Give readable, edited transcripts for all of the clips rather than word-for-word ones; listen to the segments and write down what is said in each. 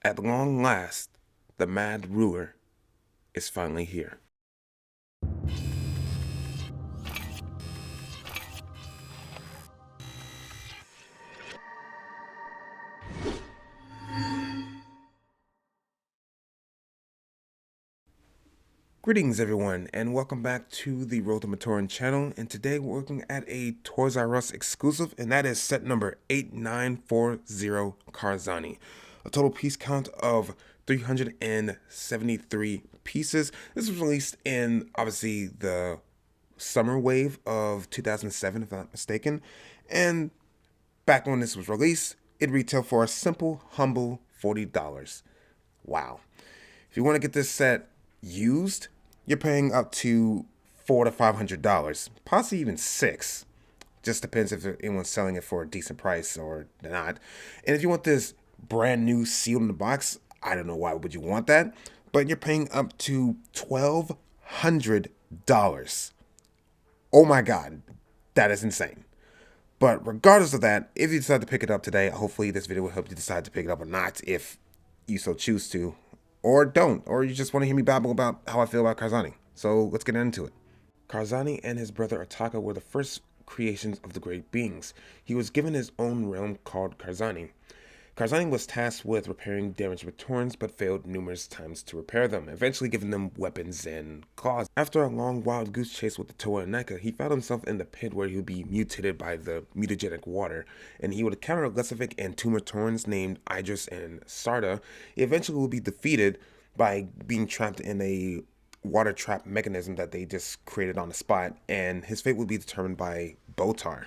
At long last, the Mad Ruler is finally here. Greetings everyone, and welcome back to the RobeTheMatoran channel, and today we're looking at a Toys R Us exclusive, and that is set number 8940 Karzahni. A total piece count of 373 pieces. This was released in, obviously, the summer wave of 2007, if I'm not mistaken, and back when this was released, it retailed for a simple, humble $40. Wow. If you want to get this set used, you're paying up to $400 to $500, possibly even $6. Just depends if anyone's selling it for a decent price or not. And if you want this brand new sealed in the box, I don't know why would you want that, but you're paying up to $1,200. Oh my God, that is insane. But regardless of that, if you decide to pick it up today, hopefully this video will help you decide to pick it up or not if you so choose to, or don't, or you just want to hear me babble about how I feel about Karzahni. So let's get into it. Karzahni and his brother Ataka were the first creations of the great beings. He was given his own realm called Karzahni. Karzahni was tasked with repairing damaged Matorans, but failed numerous times to repair them, eventually giving them weapons and claws. After a long wild goose chase with the Toa and Nika, he found himself in the pit where he would be mutated by the mutagenic water, and he would encounter Lesovic and two Matorans named Idis and Sarda. He eventually would be defeated by being trapped in a water trap mechanism that they just created on the spot, and his fate would be determined by Botar.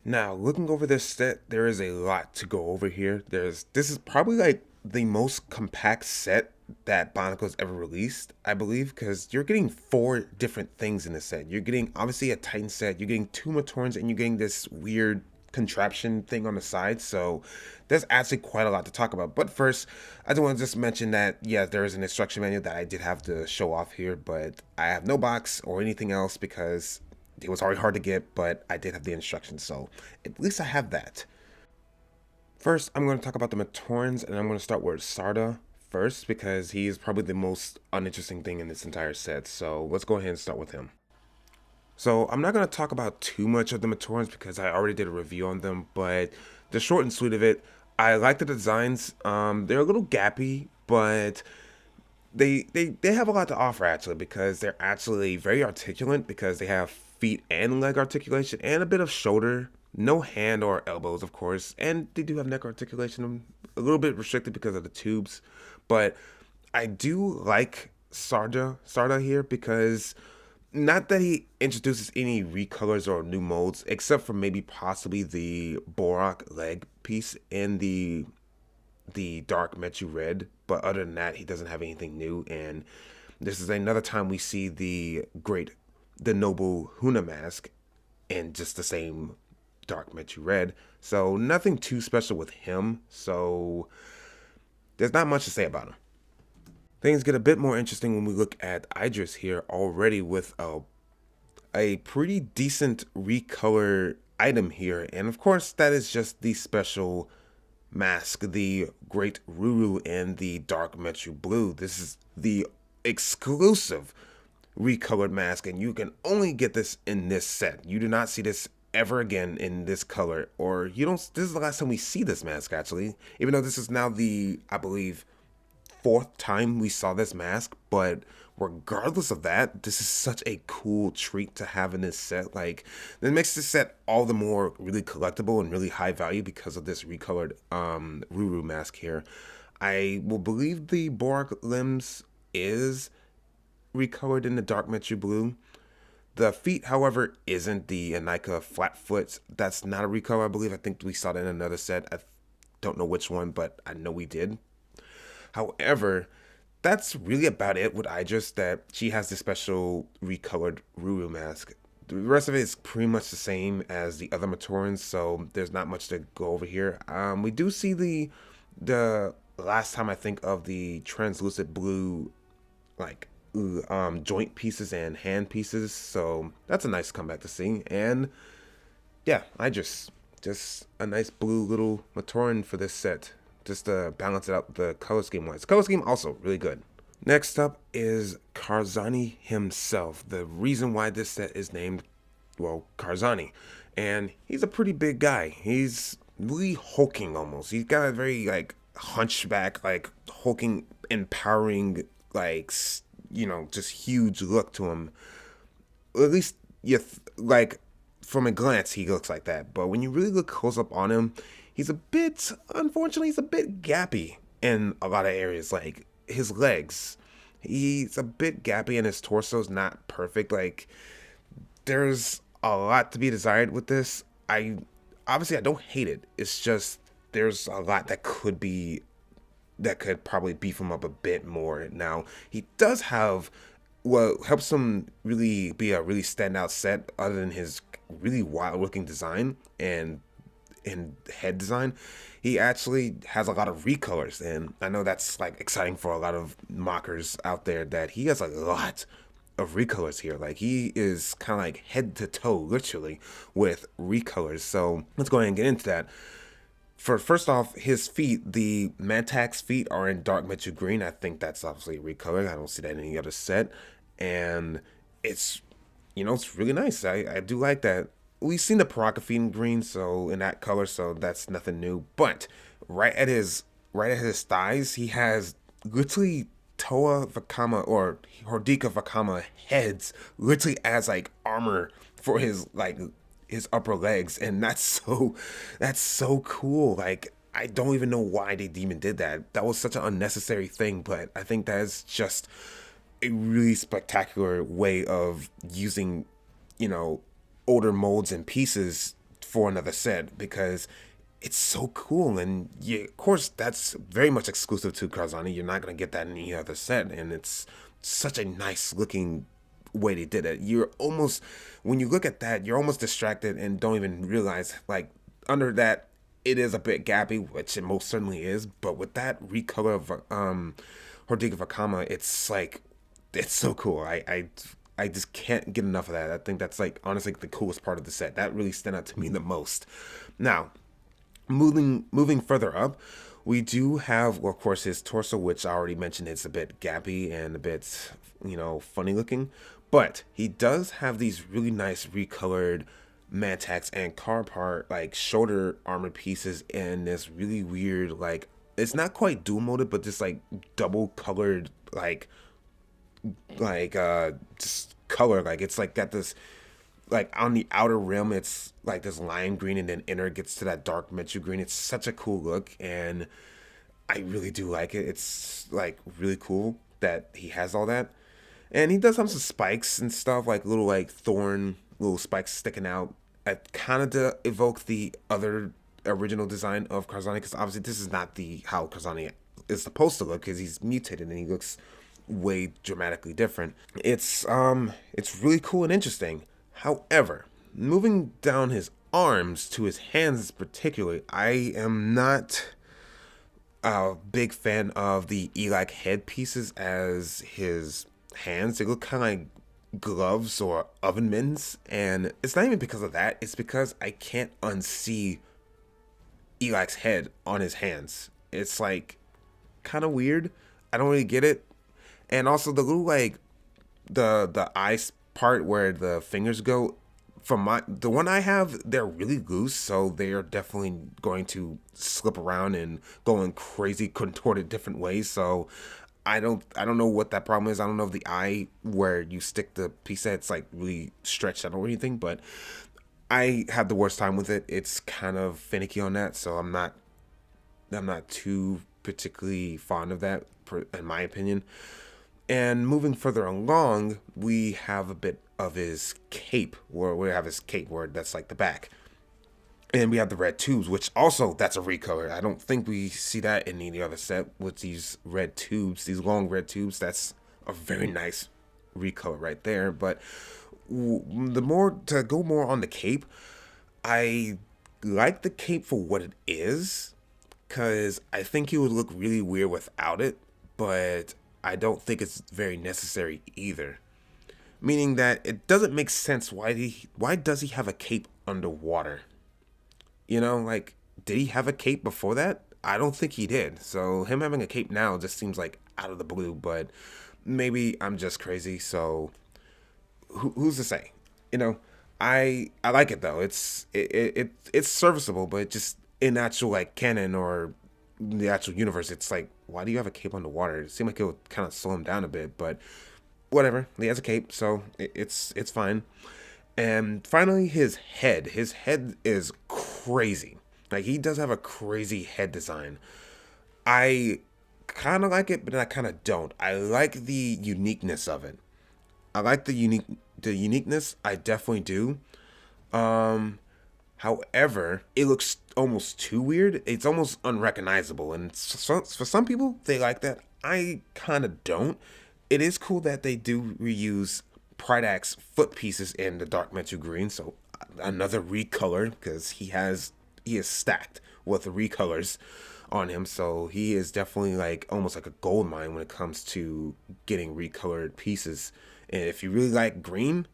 Now, looking over this set, there is a lot to go over here. This is probably like the most compact set that Bionicle has ever released, I believe, because you're getting 4 different things in this set. You're getting, obviously, a Titan set, you're getting 2 Matorans, and you're getting this weird contraption thing on the side, so there's actually quite a lot to talk about. But first, I just want to just mention that, yeah, there is an instruction manual that I did have to show off here, but I have no box or anything else because it was already hard to get, but I did have the instructions, so at least I have that. First, I'm going to talk about the Matorans, and I'm going to start with Sarda first because he's probably the most uninteresting thing in this entire set, so let's go ahead and start with him. So I'm not going to talk about too much of the Matorans because I already did a review on them, but the short and sweet of it, I like the designs. They're a little gappy, but they have a lot to offer actually, because they're actually very articulate because they have feet and leg articulation and a bit of shoulder, no hand or elbows of course, and they do have neck articulation, a little bit restricted because of the tubes. But I do like Sarda here because not that he introduces any recolors or new molds, except for maybe possibly the Borak leg piece in the dark Metu red, but other than that, he doesn't have anything new. And this is another time we see the noble Huna mask in just the same dark Metu red. So nothing too special with him. So there's not much to say about him. Things get a bit more interesting when we look at Idris here already with a pretty decent recolor item here. And of course, that is just the special mask, the Great Ruru and the Dark Metu Blue. This is the exclusive recolored mask, and you can only get this in this set. You do not see this ever again in this color, or you don't. This is the last time we see this mask actually, even though this is now the, I believe, 4th time we saw this mask. But regardless of that, this is such a cool treat to have in this set. Like, it makes this set all the more really collectible and really high value because of this recolored Ruru mask here. I will believe the Borak limbs is recolored in the dark Metu blue. The feet, however, isn't. The Anika Flatfoot, that's not a recolor, I believe. I think we saw that in another set. I don't know which one, but I know we did. However, that's really about it with Idris, that she has this special recolored Ruru mask. The rest of it is pretty much the same as the other Matorans, so there's not much to go over here. We do see the last time I think of the translucent blue, like, joint pieces and hand pieces, so that's a nice comeback to see. And yeah, just a nice blue little Matoran for this set. just to balance it out the color scheme wise. Color scheme also really good. Next up is Karzahni himself. The reason why this set is named, well, Karzahni. And he's a pretty big guy. He's really hulking almost. He's got a very like hunchback, like hulking, empowering, like, just huge look to him. At least like from a glance he looks like that, but when you really look close up on him, unfortunately he's a bit gappy in a lot of areas. Like his legs, he's a bit gappy, and his torso's not perfect. Like there's a lot to be desired with this. I don't hate it, it's just there's a lot that could probably beef him up a bit more. Now, he does have what helps him really be a really standout set, other than his really wild looking design and head design. He actually has a lot of recolors, and I know that's like exciting for a lot of mockers out there, that he has a lot of recolors here. Like he is kind of like head to toe, literally, with recolors. So let's go ahead and get into that. First off, his feet, the Mantax feet, are in dark metal green. I think that's obviously recoloring. I don't see that in any other set, and it's it's really nice. I do like that. We've seen the Paraka feet in green, so in that color, so that's nothing new. But right at his thighs, he has literally Toa Vakama or Hordika Vakama heads, literally as like armor for his upper legs, and that's so cool. Like I don't even know why they even did that. That was such an unnecessary thing, but I think that is just a really spectacular way of using, older molds and pieces for another set, because it's so cool. And yeah, of course, that's very much exclusive to Karzahni. You're not gonna get that in any other set, and it's such a nice looking way they did it. When you look at that, you're almost distracted and don't even realize, like, under that, it is a bit gappy, which it most certainly is. But with that recolor of Hordika Vakama, it's so cool. I just can't get enough of that. I think that's like honestly the coolest part of the set. That really stand out to me the most. Now, moving further up, we do have, well, of course, his torso, which I already mentioned. It's a bit gappy and a bit, funny looking, but he does have these really nice recolored Mantax and Carpart like shoulder armor pieces, and this really weird, like, it's not quite dual molded, but just like double colored, just color. Like it's like got this, like on the outer rim it's like this lime green, and then inner gets to that dark metal green. It's such a cool look, and I really do like it. It's like really cool that he has all that. And he does have some spikes and stuff, like little like thorn little spikes sticking out, kind of to evoke the other original design of Karzahni, because obviously this is not the how Karzahni is supposed to look, because he's mutated and he looks way dramatically different. It's really cool and interesting. However, moving down his arms to his hands particularly, I am not a big fan of the Eli headpieces as his hands. They look kind of like gloves or oven mitts, and it's not even because of that. It's because I can't unsee Eli's head on his hands. It's like kind of weird. I don't really get it. And also the little like the eyes part where the fingers go, from the one I have, they're really loose, so they are definitely going to slip around and go in crazy contorted different ways. So I don't know what that problem is. I don't know if the eye where you stick the piece at, it's like really stretched out or anything, but I have the worst time with it. It's kind of finicky on that, so I'm not too particularly fond of that, in my opinion. And moving further along, we have a bit of his cape, where we have his cape where that's like the back. And we have the red tubes, which also, that's a recolor. I don't think we see that in any other set with these red tubes, these long red tubes. That's a very nice recolor right there. But to go more on the cape, I like the cape for what it is, because I think it would look really weird without it, but I don't think it's very necessary either. Meaning that it doesn't make sense, why does he have a cape underwater? Like, did he have a cape before that? I don't think he did. So him having a cape now just seems like out of the blue, but maybe I'm just crazy. So who's to say? You know, I like it though. It's serviceable, but just in actual like canon or the actual universe, it's like, why do you have a cape underwater? It seemed like it would kind of slow him down a bit, but whatever. He has a cape, so it's fine. And finally, his head. His head is crazy. Like he does have a crazy head design. I kind of like it, but I kind of don't. I like the uniqueness of it. I like the uniqueness. I definitely do. Um, However, it looks almost too weird. It's almost unrecognizable, and for some people, they like that. I kind of don't. It is cool that they do reuse Pride Axe foot pieces in the Dark Metal Green, so another recolor because he is stacked with recolors on him, so he is definitely like almost like a gold mine when it comes to getting recolored pieces. And if you really like green,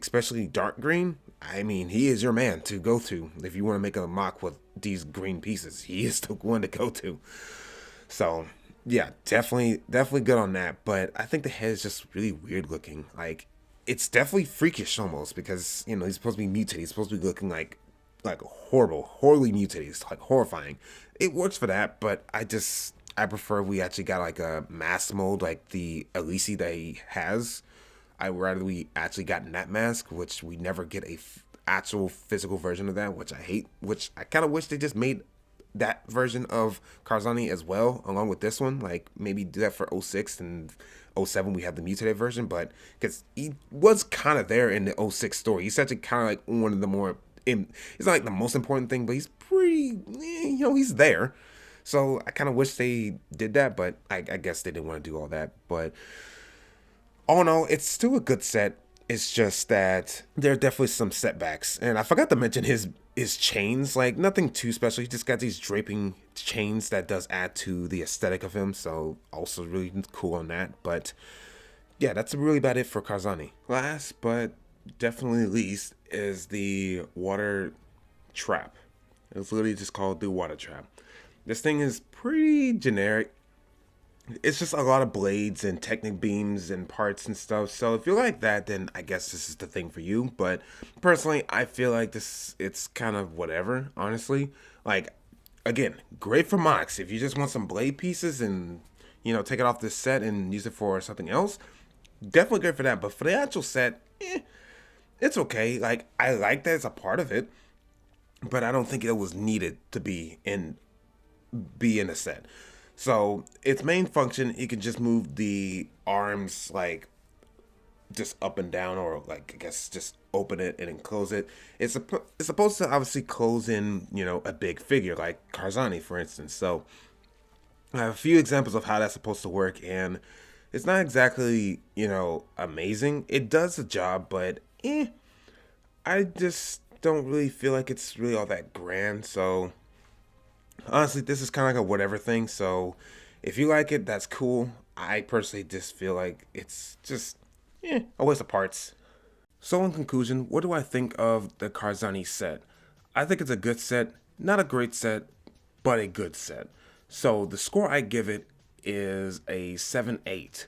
especially dark green, I mean, he is your man to go to if you want to make a mock with these green pieces. He is the one to go to. So, yeah, definitely good on that. But I think the head is just really weird looking. Like, it's definitely freakish almost because he's supposed to be mutated. He's supposed to be looking like horribly mutated. It's like horrifying. It works for that, but I prefer we actually got like a mask mold like the Elise that he has. I would rather we actually gotten that mask, which we never get a actual physical version of that, which I hate. Which I kind of wish they just made that version of Karzahni as well, along with this one. Like maybe do that for '06 and '07 we have the mutated version, but because he was kind of there in the '06 story. He's actually kind of like one of the more. It's not like the most important thing, but he's pretty. He's there. So I kind of wish they did that, but I guess they didn't want to do all that. But all in all, it's still a good set. It's just that there are definitely some setbacks, and I forgot to mention his chains. Like nothing too special. He just got these draping chains that does add to the aesthetic of him. So also really cool on that. But yeah, that's really about it for Karzahni. Last but definitely least is the water trap. It's literally just called the water trap. This thing is pretty generic. It's just a lot of blades and technic beams and parts and stuff. So if you like that, then I guess this is the thing for you. But personally, I feel like it's kind of whatever, honestly. Like, again, great for mocks. If you just want some blade pieces and, take it off this set and use it for something else, definitely great for that. But for the actual set, it's okay. Like, I like that it's a part of it, but I don't think it was needed to be in a set. So its main function, you can just move the arms like just up and down, or like I guess just open it and then close it. It's supposed to obviously close in a big figure like Karzahni, for instance. So I have a few examples of how that's supposed to work, and it's not exactly amazing. It does the job, but I just don't really feel like it's really all that grand. So honestly, this is kind of like a whatever thing. So if you like it, that's cool. I personally just feel like it's just a waste of parts. So in conclusion, what do I think of the Karzahni set? I think it's a good set, not a great set, but a good set. So the score I give it is a 7-8.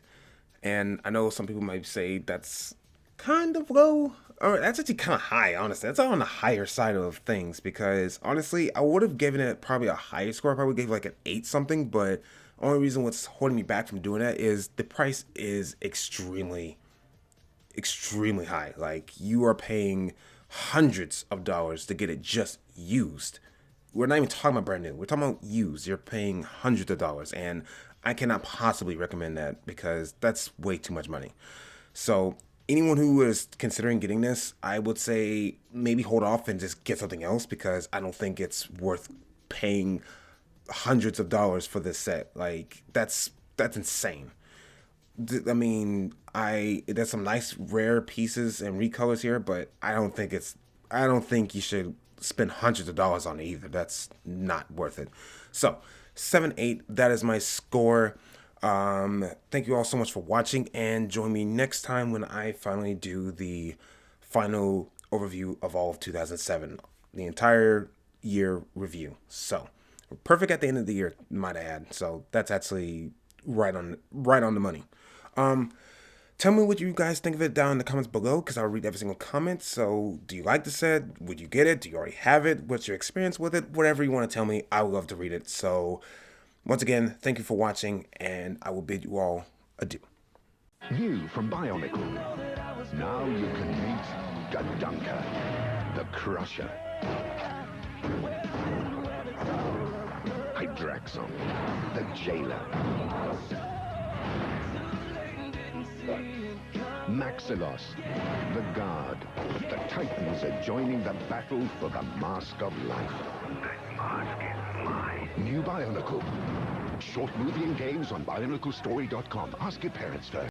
And I know some people might say that's kind of low, or that's actually kind of high, honestly. That's on the higher side of things because honestly, I would have given it probably a higher score. I probably gave like an 8 something, but only reason what's holding me back from doing that is the price is extremely high. Like you are paying hundreds of dollars to get it just used. We're not even talking about brand new. We're talking about used. You're paying hundreds of dollars, and I cannot possibly recommend that because that's way too much money. So anyone who is considering getting this, I would say maybe hold off and just get something else because I don't think it's worth paying hundreds of dollars for this set. Like that's insane. I mean, there's some nice rare pieces and recolors here, but I don't think you should spend hundreds of dollars on it either. That's not worth it. So 7-8, that is my score. Thank you all so much for watching, and join me next time when I finally do the final overview of all of 2007, the entire year review. So Perfect at the end of the year, might I add. So that's actually right on the money. Um, Tell me what you guys think of it down in the comments below, because I'll read every single comment. So, do you like the set? Would you get it? Do you already have it? What's your experience with it? Whatever you want to tell me, I would love to read it. So, once again, thank you for watching, and I will bid you all adieu. New from Bionicle. Now you can meet Gadunka, the Crusher. Hydraxon, the Jailer. Maxilos, the Guard. The Titans are joining the battle for the Mask of Life. That mask is mine. New Bionicle. Short movie and games on BionicleStory.com. Ask your parents first.